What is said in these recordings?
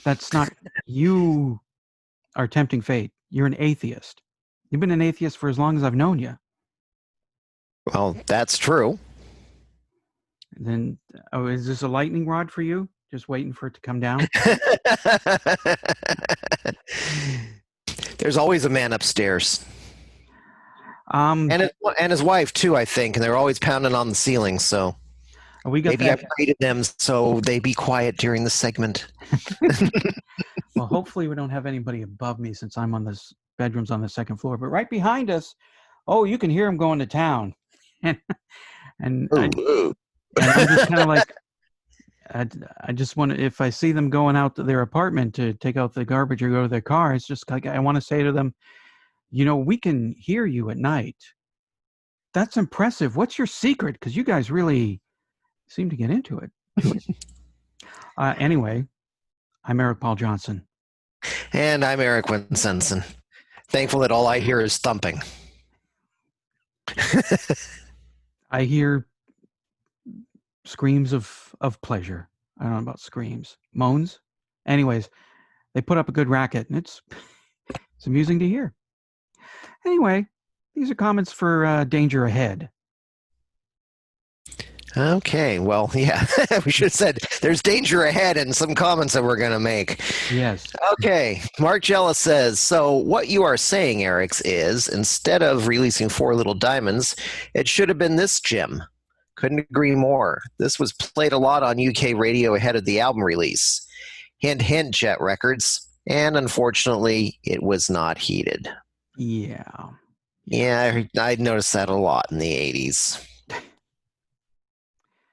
That's not, you are tempting fate. You're an atheist. You've been an atheist for as long as I've known you. Well, that's true. Then, oh, is this a lightning rod for you? Just waiting for it to come down? There's always a man upstairs. Um, And his wife too, I think, and they're always pounding on the ceiling. So we got maybe that. I've rated them so they be quiet during the segment. Well, hopefully we don't have anybody above me since I'm on this bedroom's on the second floor. But right behind us, oh, you can hear them going to town, and I'm just kind of like, I just want to, if I see them going out to their apartment to take out the garbage or go to their car, it's just like I want to say to them, we can hear you at night. That's impressive. What's your secret? Because you guys really seem to get into it. Anyway, I'm Eric Paul Johnson. And I'm Eric Winsenson. Thankful that all I hear is thumping. I hear screams of pleasure. I don't know about screams. Moans. Anyways, they put up a good racket, and it's amusing to hear. Anyway, these are comments for Danger Ahead. Okay, well, yeah, we should have said there's danger ahead and some comments that we're going to make. Yes. Okay, Mark Jella says, so what you are saying, Erics, is instead of releasing Four Little Diamonds, it should have been this, Jim. Couldn't agree more. This was played a lot on UK radio ahead of the album release. Hint, hint, Jet Records. And unfortunately, it was not heeded. Yeah. Yeah, I noticed that a lot in the 80s.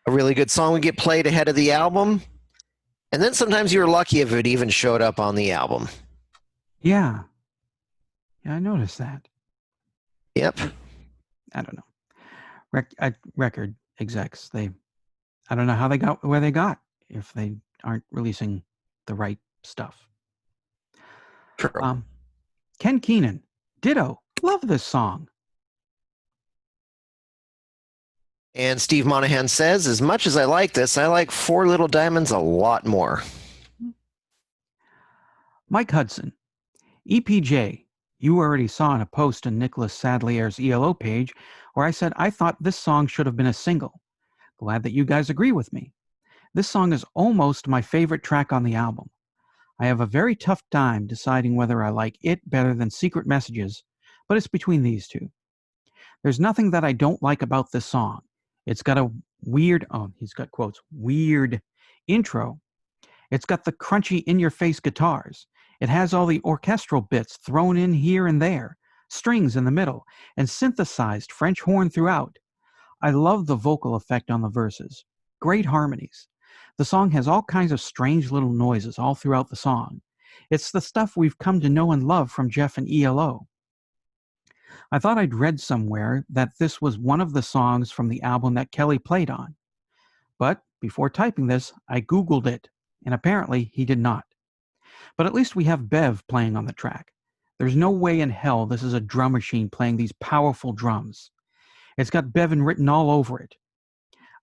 A really good song would get played ahead of the album, and then sometimes you were lucky if it even showed up on the album. Yeah, I noticed that. Yep. I don't know. Record execs, I don't know how they got where they got if they aren't releasing the right stuff. True. Ken Keenan, ditto, love this song. And Steve Monahan says, as much as I like this, I like Four Little Diamonds a lot more. Mike Hudson, EPJ, you already saw in a post on Nicholas Sadlier's E.L.O. page where I said I thought this song should have been a single. Glad that you guys agree with me. This song is almost my favorite track on the album. I have a very tough time deciding whether I like it better than Secret Messages, but it's between these two. There's nothing that I don't like about this song. It's got a weird, he's got quotes, weird intro. It's got the crunchy in-your-face guitars. It has all the orchestral bits thrown in here and there, strings in the middle, and synthesized French horn throughout. I love the vocal effect on the verses. Great harmonies. The song has all kinds of strange little noises all throughout the song. It's the stuff we've come to know and love from Jeff and E.L.O. I thought I'd read somewhere that this was one of the songs from the album that Kelly played on. But before typing this, I Googled it, and apparently he did not. But at least we have Bev playing on the track. There's no way in hell this is a drum machine playing these powerful drums. It's got Bevan written all over it.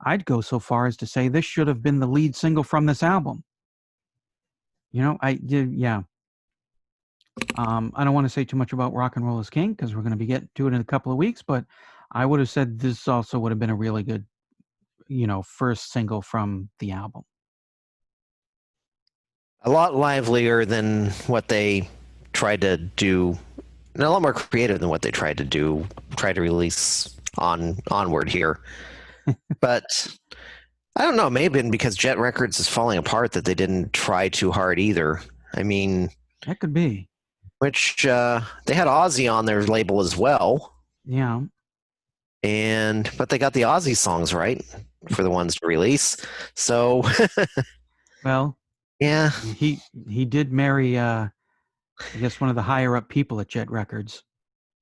I'd go so far as to say this should have been the lead single from this album. I don't want to say too much about Rock and Roll is King because we're going to be getting to it in a couple of weeks, but I would have said this also would have been a really good, first single from the album. A lot livelier than what they tried to do, and a lot more creative than what they tried to release onward here. But I don't know, maybe because Jet Records is falling apart that they didn't try too hard either. I mean, that could be. Which they had Ozzy on their label as well. Yeah. But they got the Ozzy songs right for the ones to release. So well, yeah. He did marry I guess one of the higher up people at Jet Records.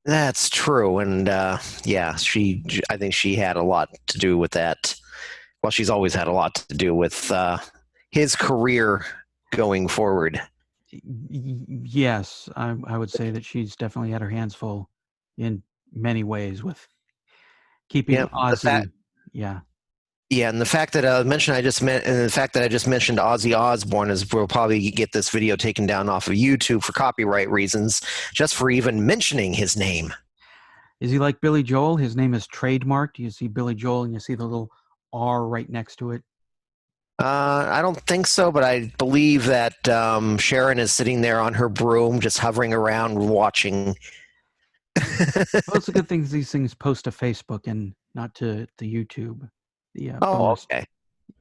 That's true. And I think she had a lot to do with that. Well, she's always had a lot to do with his career going forward. Yes, I would say that she's definitely had her hands full in many ways with keeping Ozzy. Yeah, and the fact that I just mentioned Ozzy Osbourne is we'll probably get this video taken down off of YouTube for copyright reasons, just for even mentioning his name. Is he like Billy Joel? His name is trademarked. You see Billy Joel and you see the little R right next to it. I don't think so, but I believe that Sharon is sitting there on her broom, just hovering around, watching. Well, it's a good thing these things post to Facebook and not to YouTube. The Oh, bonus, okay.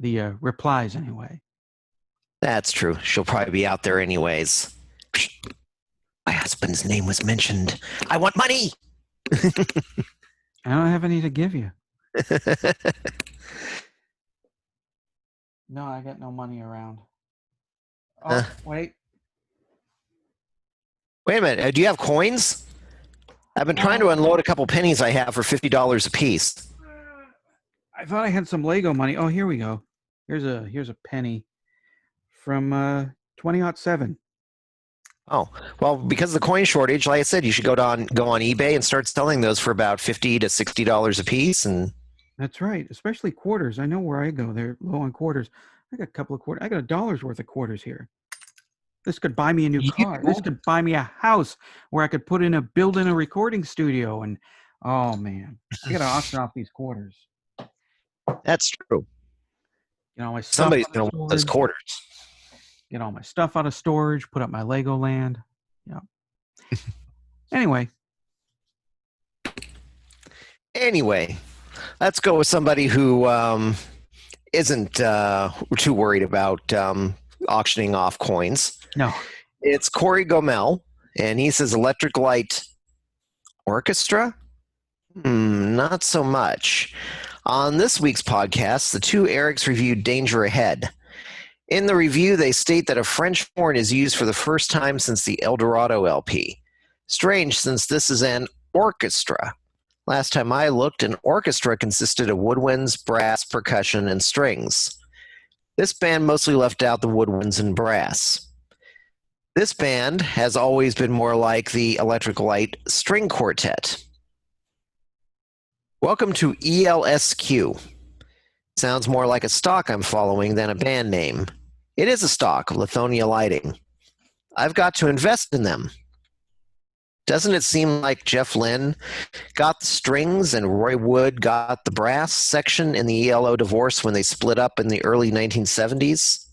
the replies anyway. That's true. She'll probably be out there anyways. My husband's name was mentioned. I want money. I don't have any to give you. No, I got no money around. Oh, wait. Wait a minute. Do you have coins? I've been trying to unload a couple pennies I have for $50 a piece. I thought I had some Lego money. Oh, here we go. Here's a penny from 2007. Oh, well, because of the coin shortage, like I said, you should go on eBay and start selling those for about $50 to $60 a piece. And That's right, especially quarters. I know where I go. They're low on quarters. I got a couple of quarters. I got $1 worth of quarters here. This could buy me a new car. This could buy me a house where I could build in a recording studio. And oh man, I gotta auction off these quarters. that's true. Get all my stuff Somebody's out of going to want those storage. quarters. Get all my stuff out of storage. Put up my Legoland. Yeah. Anyway, Anyway, let's go with somebody who isn't too worried about auctioning off coins. no. It's Corey Gomel, and he says Electric Light Orchestra? Not so much. On this week's podcast, the two Erics reviewed Danger Ahead. In the review, they state that a French horn is used for the first time since the El Dorado LP. Strange, since this is an orchestra. Last time I looked, an orchestra consisted of woodwinds, brass, percussion, and strings. This band mostly left out the woodwinds and brass. This band has always been more like the Electric Light String Quartet. Welcome to ELSQ. Sounds more like a stock I'm following than a band name. It is a stock, Lithonia Lighting. I've got to invest in them. Doesn't it seem like Jeff Lynne got the strings and Roy Wood got the brass section in the E.L.O. divorce when they split up in the early 1970s?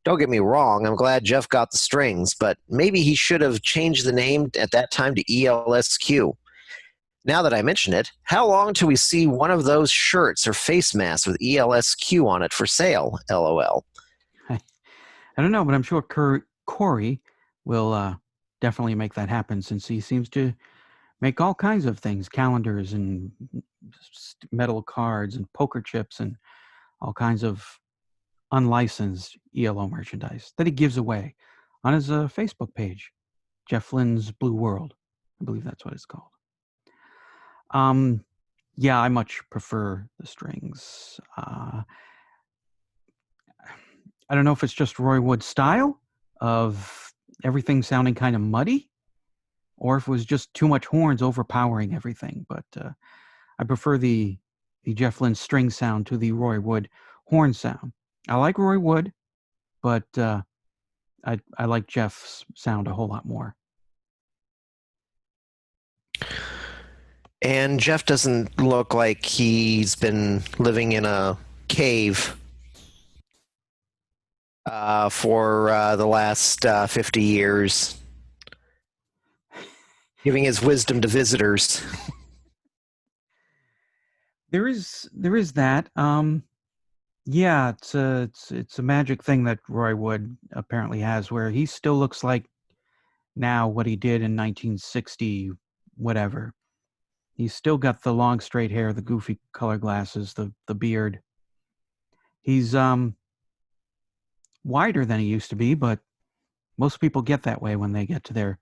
Don't get me wrong, I'm glad Jeff got the strings, but maybe he should have changed the name at that time to ELSQ. Now that I mention it, how long till we see one of those shirts or face masks with ELSQ on it for sale? LOL. I don't know, but I'm sure Corey will definitely make that happen since he seems to make all kinds of things, calendars and metal cards and poker chips and all kinds of unlicensed ELO merchandise that he gives away on his Facebook page, Jeff Lynne's Blue World. I believe that's what it's called. Yeah, I much prefer the strings. I don't know if it's just Roy Wood's style of everything sounding kind of muddy, or if it was just too much horns overpowering everything. But I prefer the Jeff Lynne string sound to the Roy Wood horn sound. I like Roy Wood, but I like Jeff's sound a whole lot more. And Jeff doesn't look like he's been living in a cave for the last 50 years, giving his wisdom to visitors. There is that. Yeah, it's a magic thing that Roy Wood apparently has, where he still looks like now what he did in 1960, whatever. He's still got the long straight hair, the goofy color glasses, the beard. He's wider than he used to be, but most people get that way when they get to their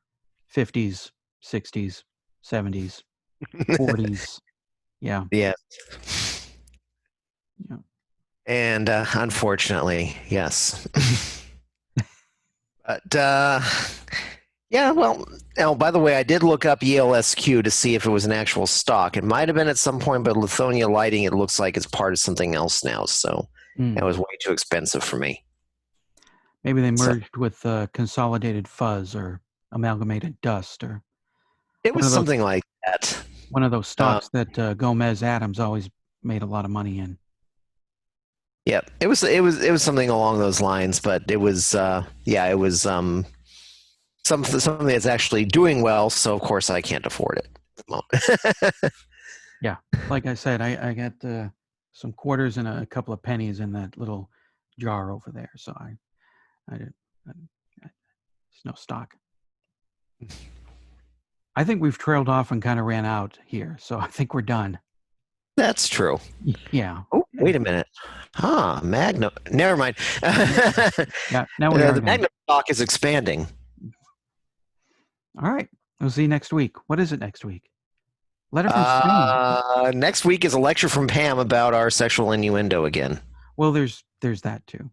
50s, 60s, 70s, 40s. Yeah. Yeah. Yeah. And unfortunately, yes. But Yeah, well, oh, by the way, I did look up ELSQ to see if it was an actual stock. It might have been at some point, but Lithonia Lighting, it looks like it's part of something else now. So it was way too expensive for me. Maybe they So merged with Consolidated Fuzz or Amalgamated Dust or it one was of those something like that. Uh, stocks that Gomez Adams always made a lot of money in. yeah, it was something along those lines, but it was it was something that's actually doing well. So of course I can't afford it at the moment. Yeah, like I said, I got some quarters and a couple of pennies in that little jar over there. So I didn't. It's no stock. I think we've trailed off and kind of ran out here, so I think we're done. That's true. Yeah. Oh, wait a minute. Magnum. Never mind. Yeah. Now we are The done. Magnum stock is expanding. All right. We'll see you next week. What is it next week? Letter from Spain. Next week is a lecture from Pam about our sexual innuendo again. Well, there's that too.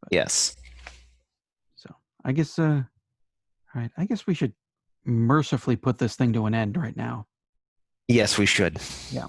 But. Yes. So I guess all right. I guess we should mercifully put this thing to an end right now. Yes, we should. Yeah.